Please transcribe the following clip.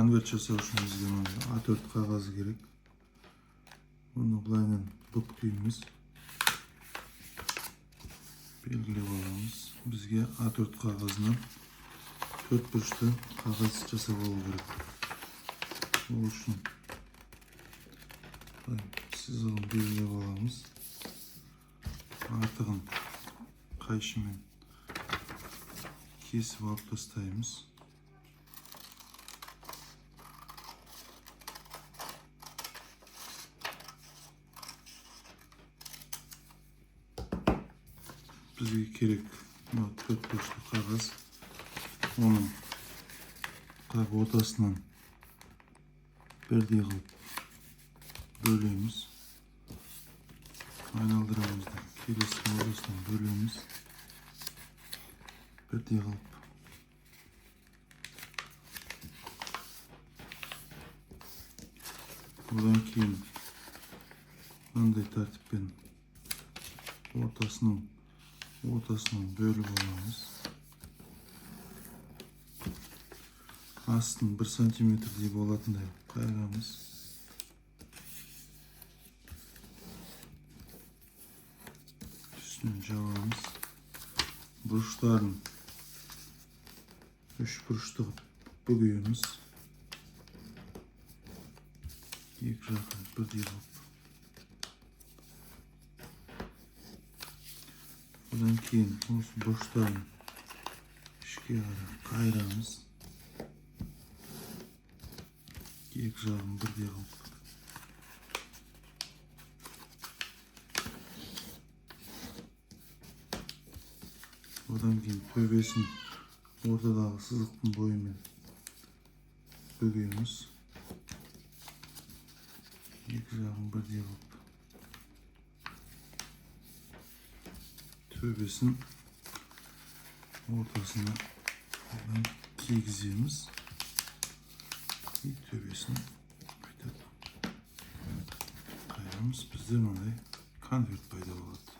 konvert жасау үшін бізге A4 қағазы керек. Bunu бұлайынан бүктейміз. Белгілеп аламыз. Бізге A4 қағазынан 4 бұрышты қағаз жасап алу керек. Ол үшін сызығын белгілеп аламыз. Артығын қайшымен кесіп алып тастаймыз. Бізге керек 4 бұрышты қағаз. Оның ортасынан бірдей қылып бөлеміз. Айналдырамыз да келесі ортасынан бөлеміз. Бірдей қылып одан кейін мынандай тәртіппен ортасынан бөліп аламыз. Астын 1 сантиметрдей болатындай қайырамыз. Үстінен жабамыз. Бұрыштарын 3 бұрышты бүгейміз. Екі жақын бірдей қылып. Одан кейін осы бұрыштарын ішке қарай қайырамыз. Екі жағын бірдей қылып. Одан кейін төбесін ортадағы сызықтың бойымен бүгейміз. Екі жағын бірдей қылып. Төбесін ортасына кигіземіз. Төбесін қайтып қайырамыз. Бізде мынандай конверт пайда болады.